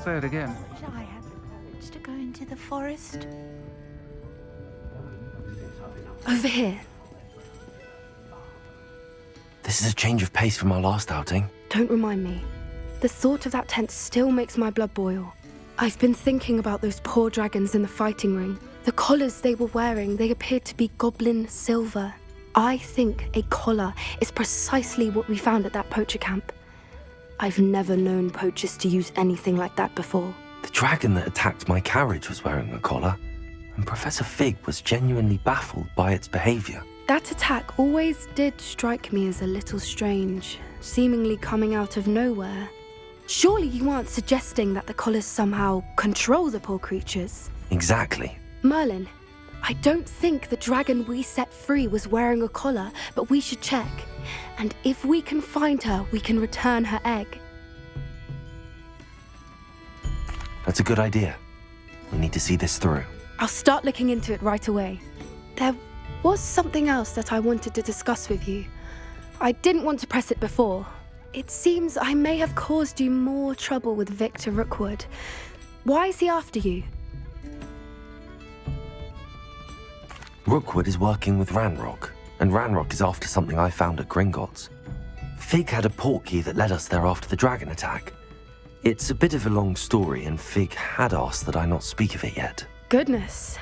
Say it again. Should I have the courage to go into the forest? Over here. This is a change of pace from our last outing. Don't remind me. The thought of that tent still makes my blood boil. I've been thinking about those poor dragons in the fighting ring. The collars they were wearing, they appeared to be goblin silver. I think a collar is precisely what we found at that poacher camp. I've never known poachers to use anything like that before. The dragon that attacked my carriage was wearing a collar, and Professor Fig was genuinely baffled by its behavior. That attack always did strike me as a little strange, seemingly coming out of nowhere. Surely you aren't suggesting that the collars somehow control the poor creatures? Exactly. Merlin, I don't think the dragon we set free was wearing a collar, but we should check. And if we can find her, we can return her egg. That's a good idea. We need to see this through. I'll start looking into it right away. There was something else that I wanted to discuss with you. I didn't want to press it before. It seems I may have caused you more trouble with Victor Rookwood. Why is he after you? Rookwood is working with Ranrock, and Ranrock is after something I found at Gringotts. Fig had a portkey that led us there after the dragon attack. It's a bit of a long story, and Fig had asked that I not speak of it yet. Goodness.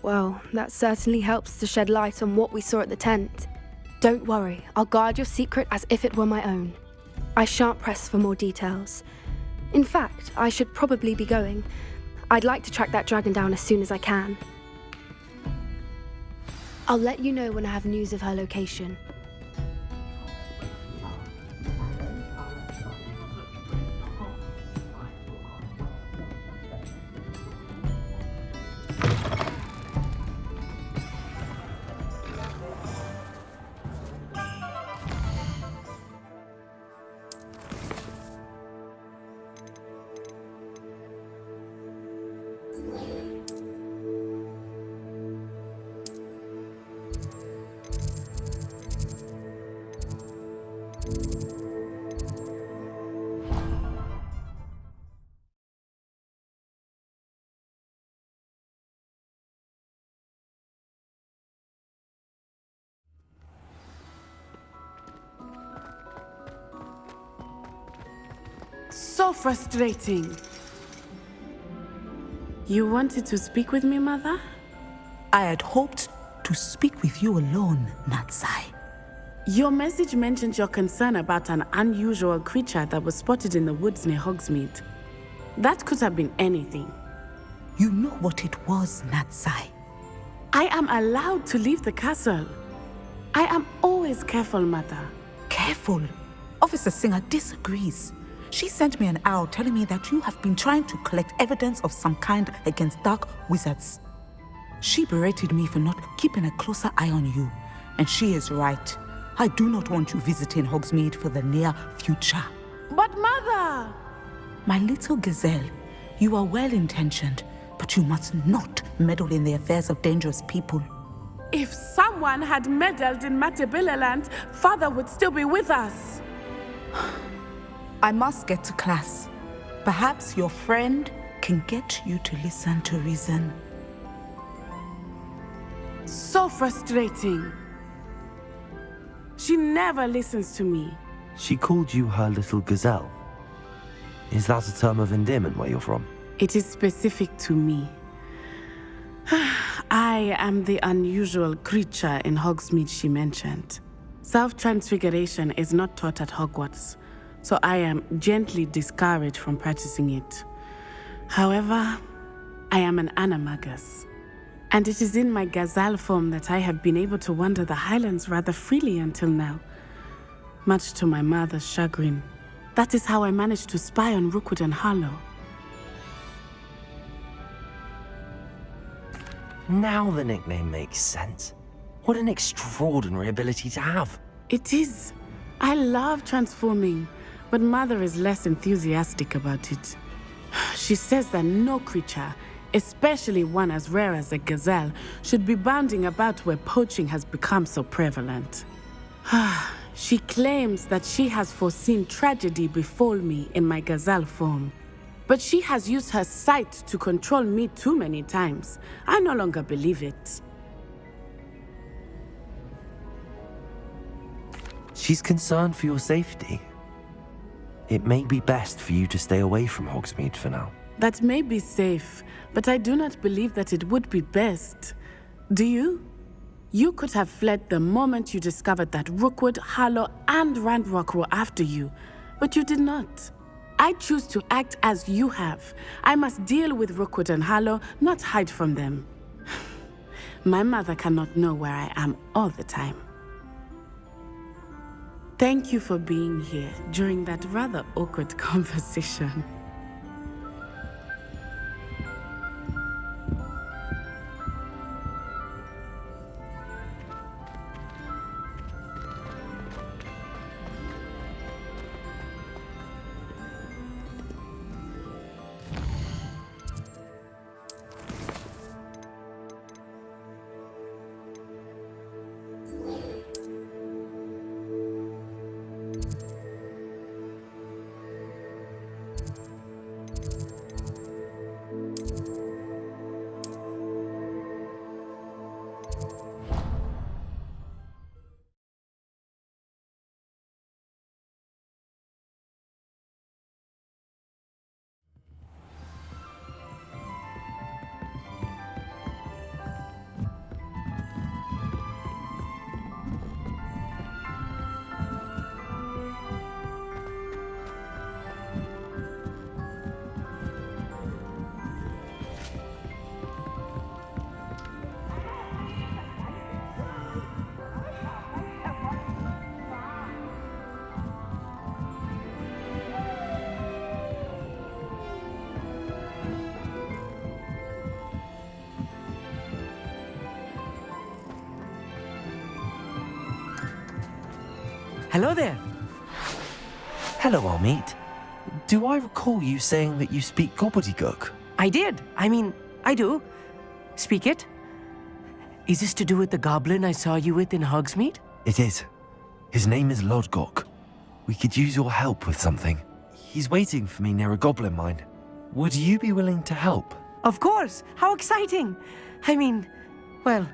Well, that certainly helps to shed light on what we saw at the tent. Don't worry, I'll guard your secret as if it were my own. I shan't press for more details. In fact, I should probably be going. I'd like to track that dragon down as soon as I can. I'll let you know when I have news of her location. So frustrating. You wanted to speak with me, Mother? I had hoped to speak with you alone, Natsai. Your message mentioned your concern about an unusual creature that was spotted in the woods near Hogsmeade. That could have been anything. You know what it was, Natsai. I am allowed to leave the castle. I am always careful, Mother. Careful. Officer Singer disagrees. She sent me an owl telling me that you have been trying to collect evidence of some kind against dark wizards. She berated me for not keeping a closer eye on you, and she is right. I do not want you visiting Hogsmeade for the near future. But Mother! My little gazelle, you are well-intentioned, but you must not meddle in the affairs of dangerous people. If someone had meddled in Matabeleland, Father would still be with us. I must get to class. Perhaps your friend can get you to listen to reason. So frustrating. She never listens to me. She called you her little gazelle. Is that a term of endearment where you're from? It is specific to me. I am the unusual creature in Hogsmeade she mentioned. Self-transfiguration is not taught at Hogwarts, so I am gently discouraged from practicing it. However, I am an animagus, and it is in my gazelle form that I have been able to wander the Highlands rather freely until now, much to my mother's chagrin. That is how I managed to spy on Rookwood and Harlow. Now the nickname makes sense. What an extraordinary ability to have. It is. I love transforming, but Mother is less enthusiastic about it. She says that no creature, especially one as rare as a gazelle, should be bounding about where poaching has become so prevalent. She claims that she has foreseen tragedy befall me in my gazelle form. But she has used her sight to control me too many times. I no longer believe it. She's concerned for your safety. It may be best for you to stay away from Hogsmeade for now. That may be safe, but I do not believe that it would be best. Do you? You could have fled the moment you discovered that Rookwood, Harlow, and Ranrock were after you, but you did not. I choose to act as you have. I must deal with Rookwood and Harlow, not hide from them. My mother cannot know where I am all the time. Thank you for being here during that rather awkward conversation. Hello there. Hello, Armeet. Do I recall you saying that you speak gobbledygook? I did. I do. Speak it. Is this to do with the goblin I saw you with in Hogsmeade? It is. His name is Lodgok. We could use your help with something. He's waiting for me near a goblin mine. Would you be willing to help? Of course. How exciting. Well,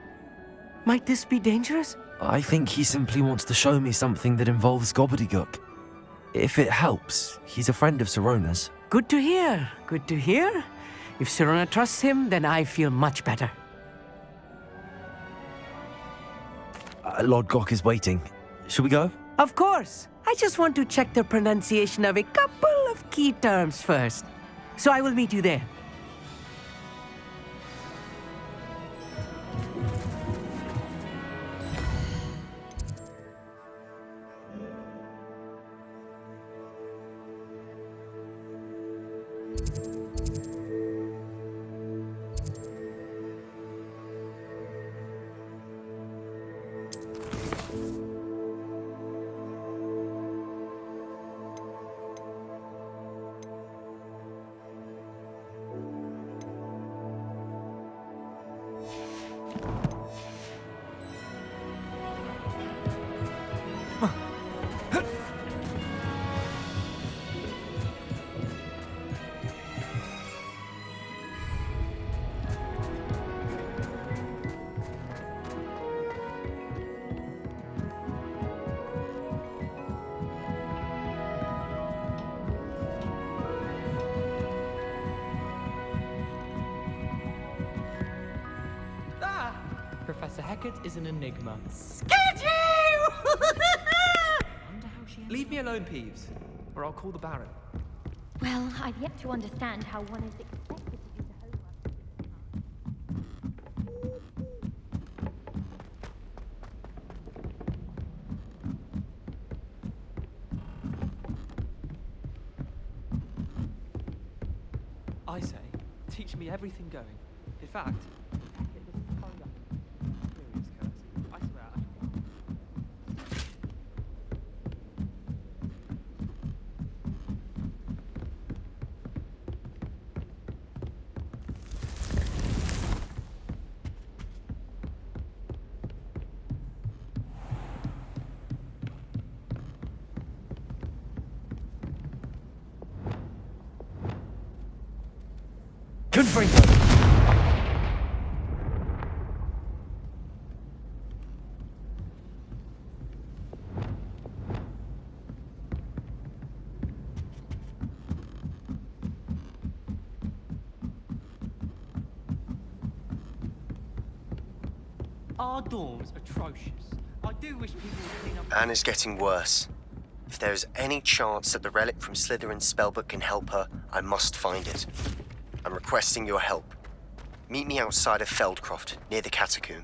might this be dangerous? I think he simply wants to show me something that involves gobbledygook. If it helps, he's a friend of Sirona's. Good to hear. Good to hear. If Sirona trusts him, then I feel much better. Lodgok is waiting. Shall we go? Of course. I just want to check the pronunciation of a couple of key terms first. So I will meet you there. Professor Hecat is an enigma. Scared you! Leave me alone, Peeves, or I'll call the Baron. Well, I've yet to understand how one is expected to do the homework. I say, teach me everything going. In fact, Hecat, this is hurry up. Serious curse. I swear I Confringo! Our dorm's atrocious. I do wish people would clean up. Anne is getting worse. If there is any chance that the relic from Slytherin's spellbook can help her, I must find it. I'm requesting your help. Meet me outside of Feldcroft, near the catacomb.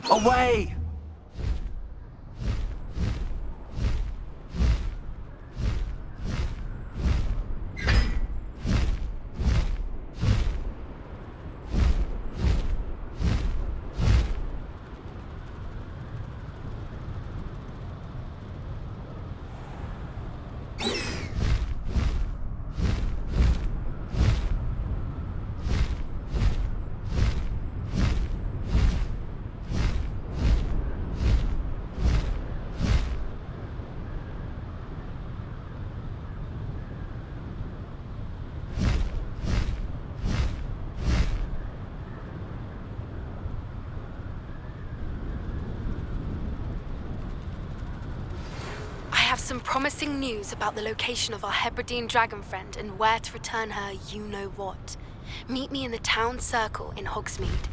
Away! I have some promising news about the location of our Hebridean dragon friend and where to return her you-know-what. Meet me in the town circle in Hogsmeade.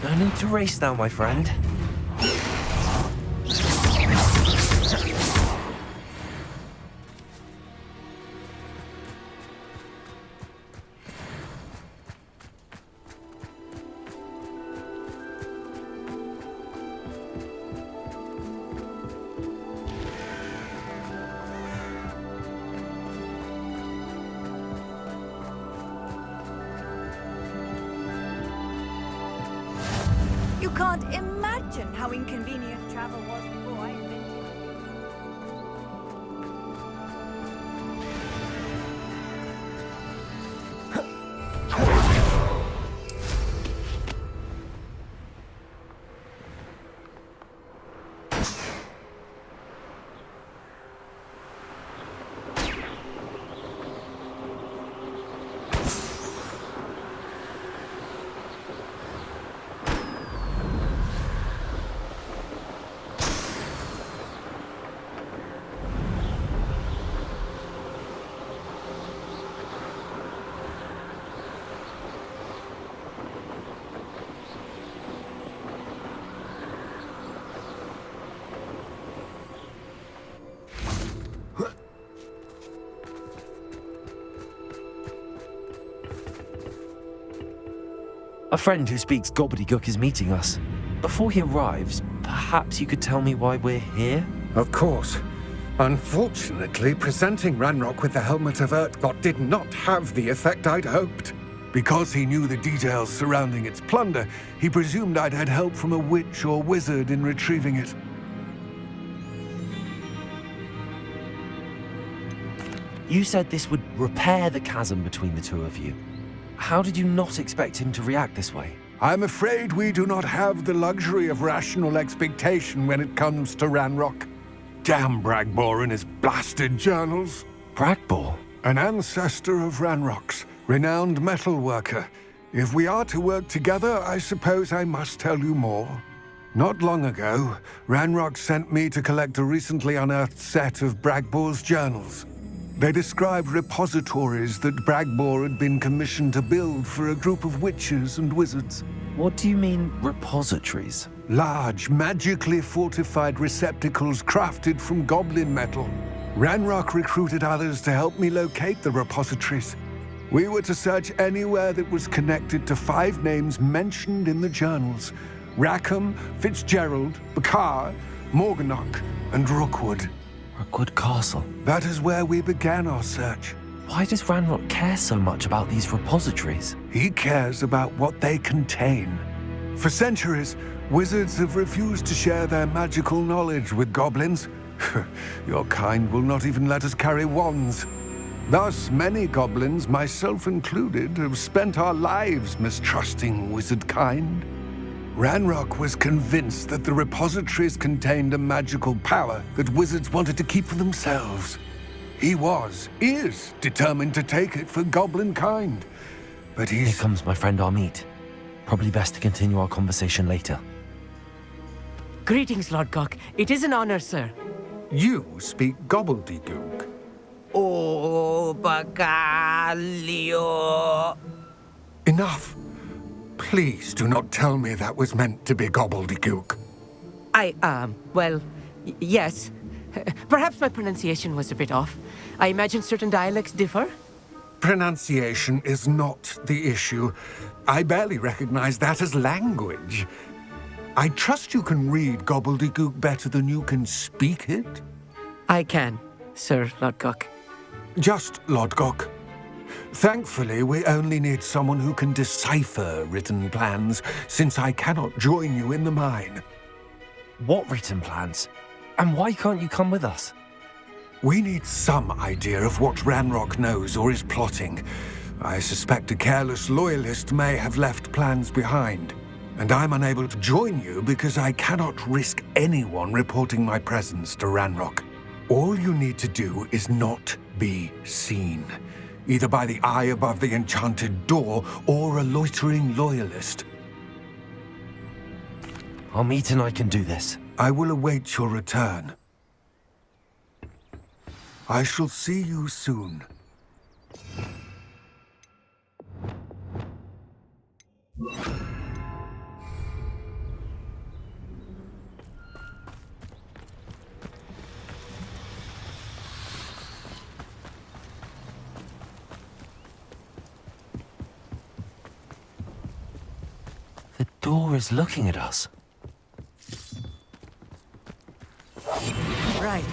No need to race now, my friend. You can't imagine how inconvenient travel was before I invented it. A friend who speaks gobbledygook is meeting us. Before he arrives, perhaps you could tell me why we're here? Of course. Unfortunately, presenting Ranrock with the Helmet of Urtkot did not have the effect I'd hoped. Because he knew the details surrounding its plunder, he presumed I'd had help from a witch or wizard in retrieving it. You said this would repair the chasm between the two of you. How did you not expect him to react this way? I'm afraid we do not have the luxury of rational expectation when it comes to Ranrock. Damn Bragbor and his blasted journals. Bragbor? An ancestor of Ranrock's, renowned metal worker. If we are to work together, I suppose I must tell you more. Not long ago, Ranrock sent me to collect a recently unearthed set of Bragbor's journals. They described repositories that Bragbor had been commissioned to build for a group of witches and wizards. What do you mean, repositories? Large, magically fortified receptacles crafted from goblin metal. Ranrock recruited others to help me locate the repositories. We were to search anywhere that was connected to 5 names mentioned in the journals: Rackham, Fitzgerald, Bakar, Morganach, and Rookwood. Rookwood Castle? That is where we began our search. Why does Ranrock care so much about these repositories? He cares about what they contain. For centuries, wizards have refused to share their magical knowledge with goblins. Your kind will not even let us carry wands. Thus, many goblins, myself included, have spent our lives mistrusting wizard kind. Ranrock was convinced that the repositories contained a magical power that wizards wanted to keep for themselves. He is determined to take it for goblin kind. But Here comes my friend Amit. Probably best to continue our conversation later. Greetings, Lord Gok. It is an honor, sir. You speak gobbledygook. Oh, Bagalio. Enough. Please do not tell me that was meant to be gobbledygook. Yes. Perhaps my pronunciation was a bit off. I imagine certain dialects differ. Pronunciation is not the issue. I barely recognize that as language. I trust you can read gobbledygook better than you can speak it? I can, Sir Lord Gok. Just Lord Gok. Thankfully, we only need someone who can decipher written plans, since I cannot join you in the mine. What written plans? And why can't you come with us? We need some idea of what Ranrock knows or is plotting. I suspect a careless loyalist may have left plans behind. And I'm unable to join you because I cannot risk anyone reporting my presence to Ranrock. All you need to do is not be seen, either by the eye above the enchanted door or a loitering loyalist. Amit and I can do this. I will await your return. I shall see you soon. The door is looking at us. Right.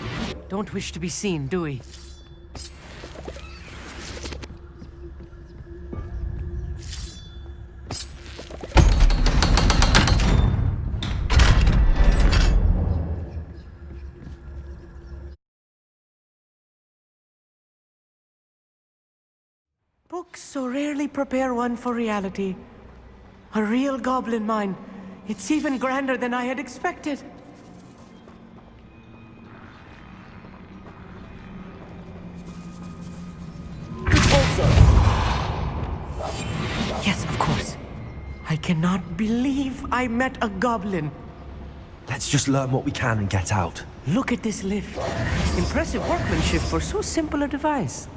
Don't wish to be seen, do we? Books so rarely prepare one for reality. A real goblin mine. It's even grander than I had expected. Yes, of course. I cannot believe I met a goblin. Let's just learn what we can and get out. Look at this lift. Impressive workmanship for so simple a device.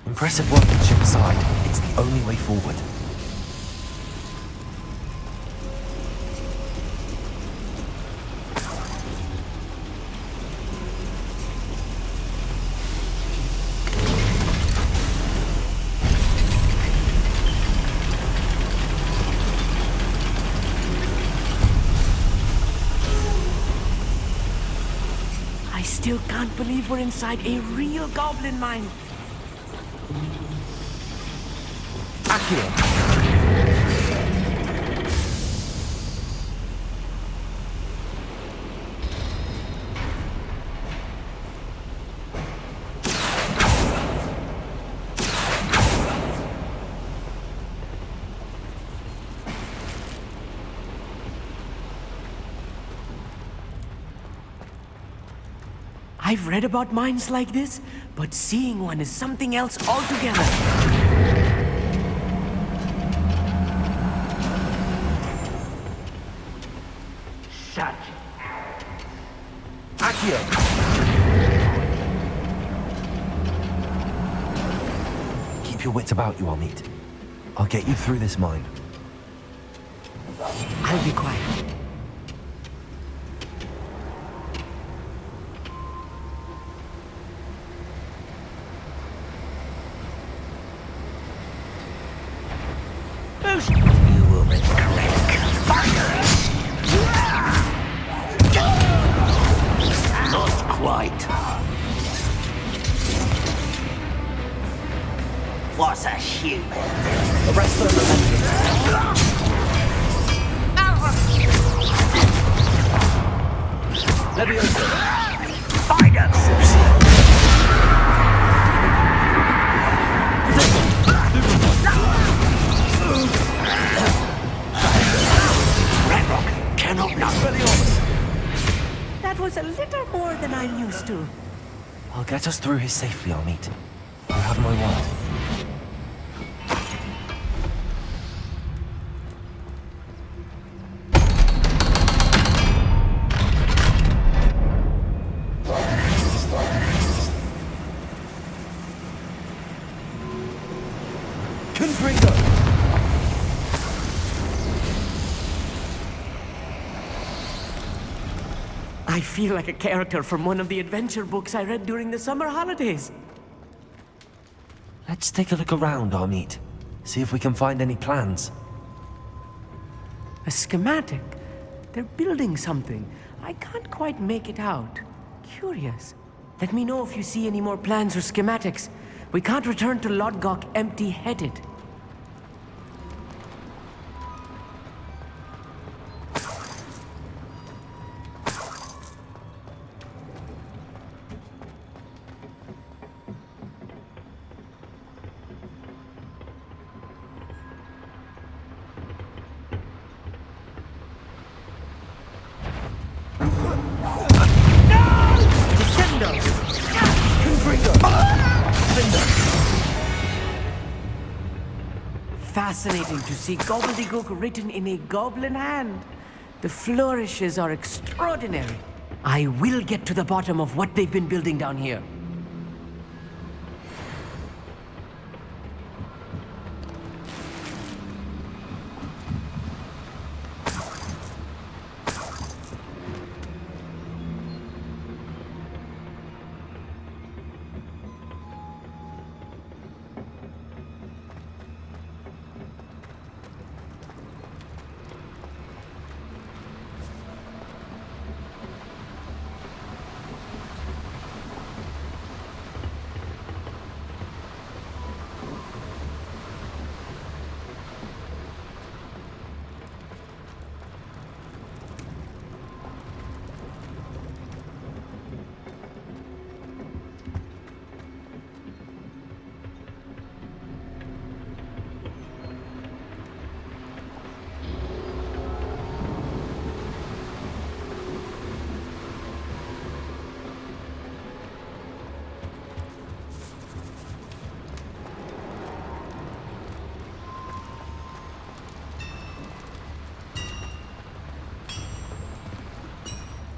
Impressive workmanship aside, it's the only way forward. I still can't believe we're inside a real goblin mine. I've read about mines like this, but seeing one is something else altogether. Such. Accio! Keep your wits about you, Amit. I'll get you through this mine. I'll be quiet. You will regret. Not quite. What's a human? Arrest them. Leviosa. Find him! Ranrock cannot not. That was a little more than I'm used to. I'll get us through here safely, Amit. You have my word. I feel like a character from one of the adventure books I read during the summer holidays. Let's take a look around, Amit. See if we can find any plans. A schematic. They're building something. I can't quite make it out. Curious. Let me know if you see any more plans or schematics. We can't return to Lodgok empty-headed. Fascinating to see gobbledygook written in a goblin hand. The flourishes are extraordinary. I will get to the bottom of what they've been building down here.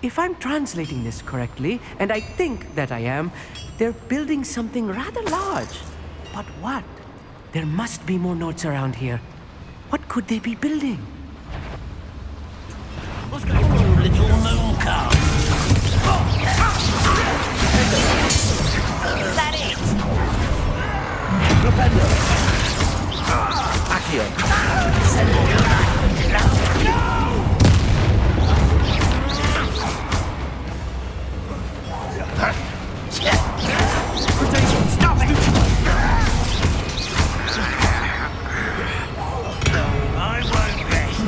If I'm translating this correctly, and I think that I am, they're building something rather large. But what? There must be more notes around here. What could they be building? What's going on, little moon cow? Is that it? Propender! Accio! Send all your life. No! Stop it! I won't rest.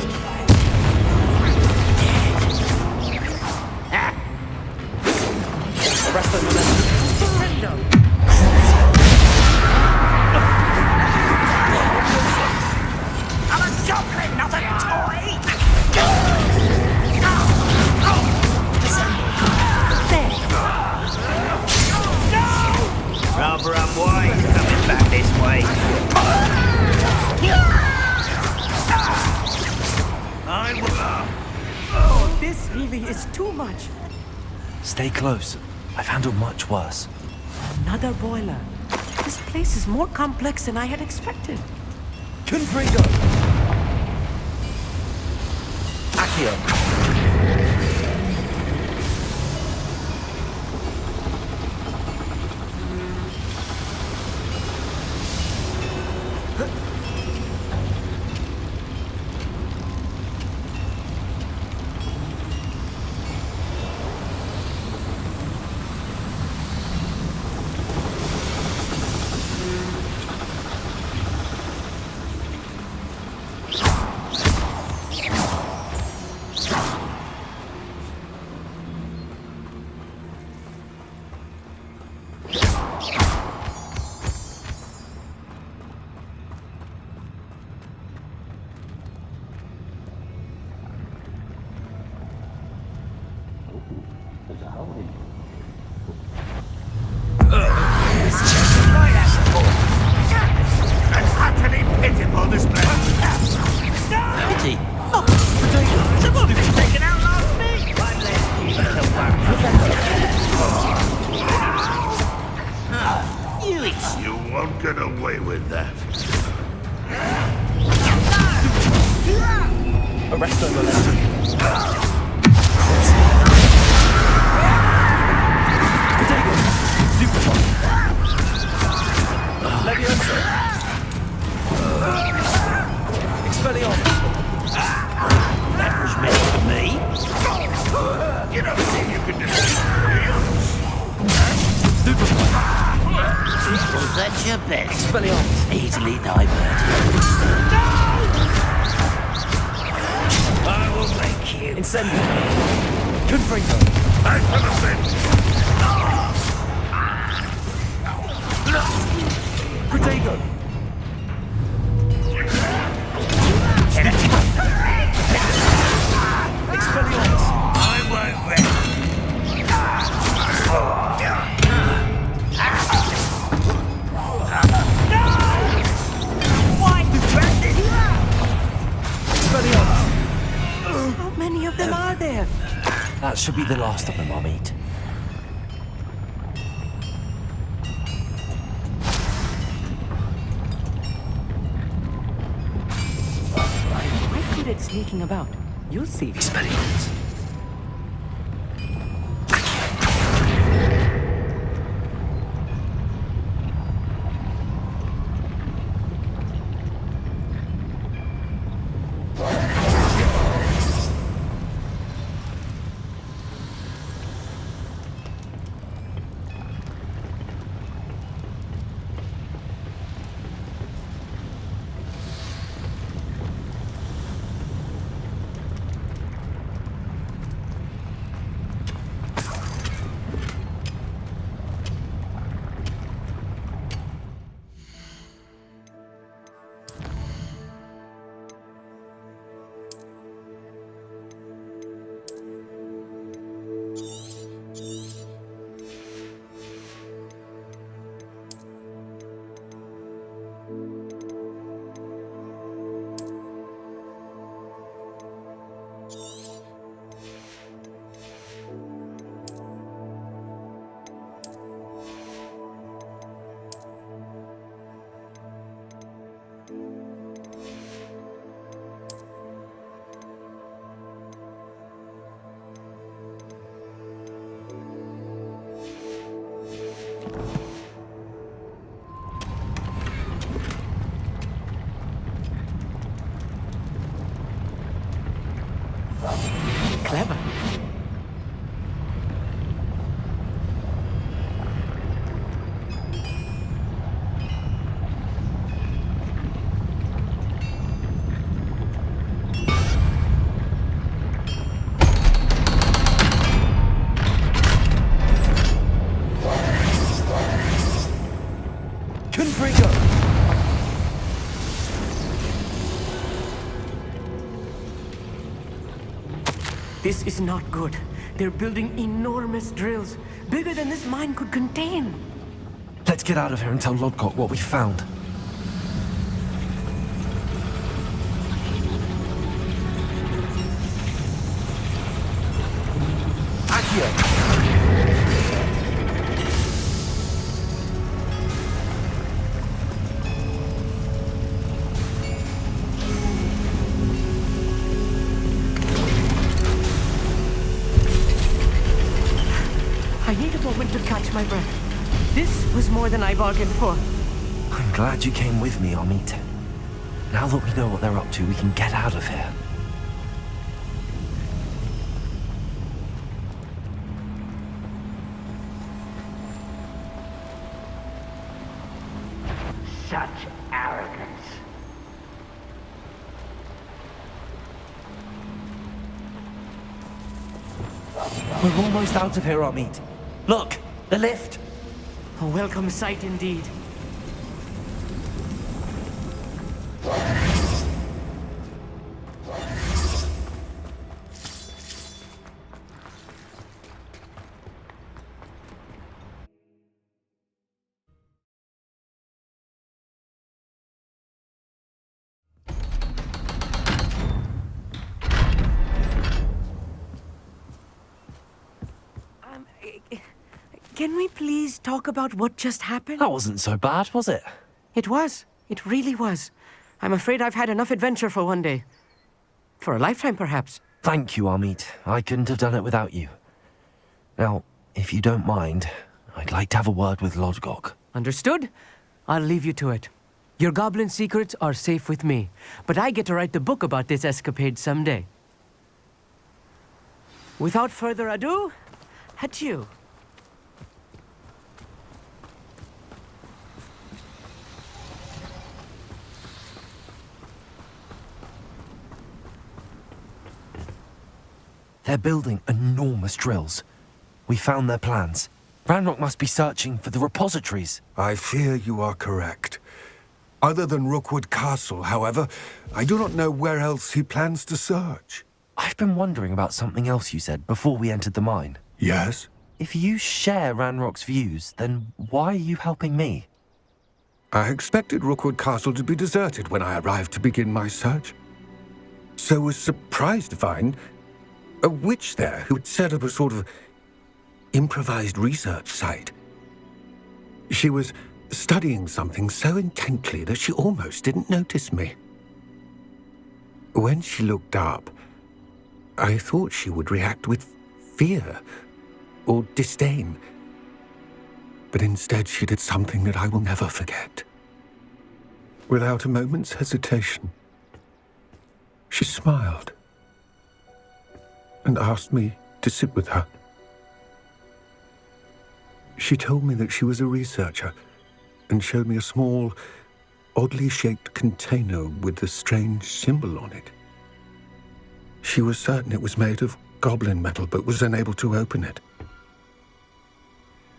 Arrest them, Surrender! I'm a chocolate, not a toy! really is too much. Stay close. I've handled much worse. Another boiler. This place is more complex than I had expected. Confringo! Accio! Utterly pitiful display. Pity. Someone was taken out last week. One less you to worry. You idiot. You won't get away with that. Arrest on the left. Levioso. Expelliarmus. That was meant for me. You don't think you can destroy Was that your best? Expelliarmus. Easily diverted. I will make you. Incendio. Confringo. I have a sense. Protego. Expelliarmus. I won't rest. Expelliarmus. How many of them are there? That should be the last of them I'll meet. Quite good at sneaking about. You'll see. Expelliarmus. Clever. Confringo. This is not good. They're building enormous drills, bigger than this mine could contain. Let's get out of here and tell Lodcock what we found. I need a moment to catch my breath. This was more than I bargained for. I'm glad you came with me, Amit. Now that we know what they're up to, we can get out of here. Such arrogance. We're almost out of here, Amit. Look, the lift. A welcome sight indeed. Can we please talk about what just happened? That wasn't so bad, was it? It was. It really was. I'm afraid I've had enough adventure for one day. For a lifetime, perhaps. Thank you, Amit. I couldn't have done it without you. Now, if you don't mind, I'd like to have a word with Lodgok. Understood? I'll leave you to it. Your goblin secrets are safe with me, but I get to write the book about this escapade someday. Without further ado, adieu. They're building enormous drills. We found their plans. Ranrock must be searching for the repositories. I fear you are correct. Other than Rookwood Castle, however, I do not know where else he plans to search. I've been wondering about something else you said before we entered the mine. Yes? If you share Ranrock's views, then why are you helping me? I expected Rookwood Castle to be deserted when I arrived to begin my search. So was surprised to find a witch there who had set up a sort of improvised research site. She was studying something so intently that she almost didn't notice me. When she looked up, I thought she would react with fear or disdain. But instead she did something that I will never forget. Without a moment's hesitation, she smiled and asked me to sit with her. She told me that she was a researcher and showed me a small, oddly shaped container with a strange symbol on it. She was certain it was made of goblin metal, but was unable to open it.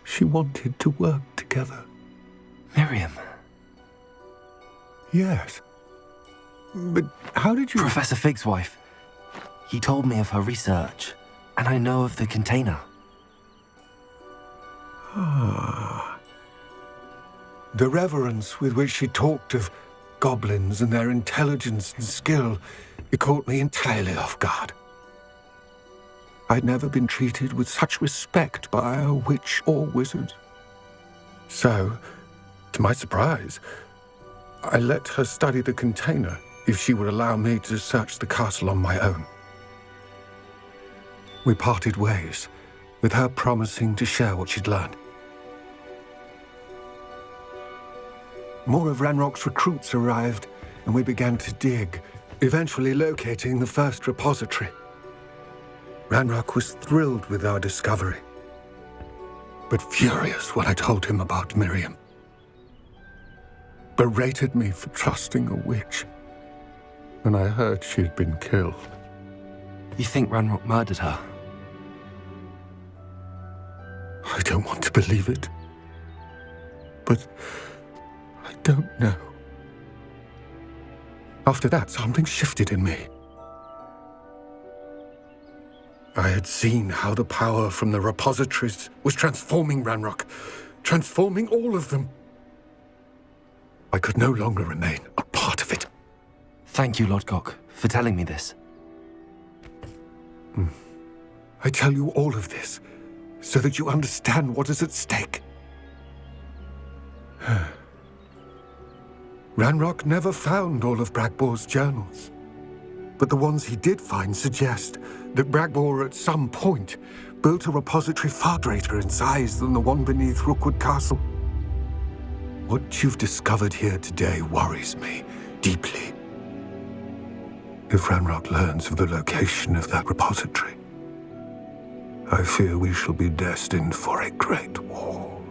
She wanted to work together. Miriam. Yes. But how did you... Professor Fig's wife. He told me of her research, and I know of the container. Ah. The reverence with which she talked of goblins and their intelligence and skill, it caught me entirely off guard. I'd never been treated with such respect by a witch or wizard. So, to my surprise, I let her study the container if she would allow me to search the castle on my own. We parted ways, with her promising to share what she'd learned. More of Ranrock's recruits arrived, and we began to dig, eventually locating the first repository. Ranrock was thrilled with our discovery, but furious when I told him about Miriam. Berated me for trusting a witch, and I heard she had been killed. You think Ranrock murdered her? I don't want to believe it, but I don't know. After that, something shifted in me. I had seen how the power from the repositories was transforming Ranrock, transforming all of them. I could no longer remain a part of it. Thank you, Lodgok, for telling me this. I tell you all of this so that you understand what is at stake. Ranrock never found all of Bragbor's journals, but the ones he did find suggest that Bragbor at some point built a repository far greater in size than the one beneath Rookwood Castle. What you've discovered here today worries me deeply. If Ranrock learns of the location of that repository, I fear we shall be destined for a great war.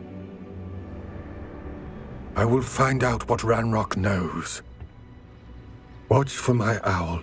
I will find out what Ranrock knows. Watch for my owl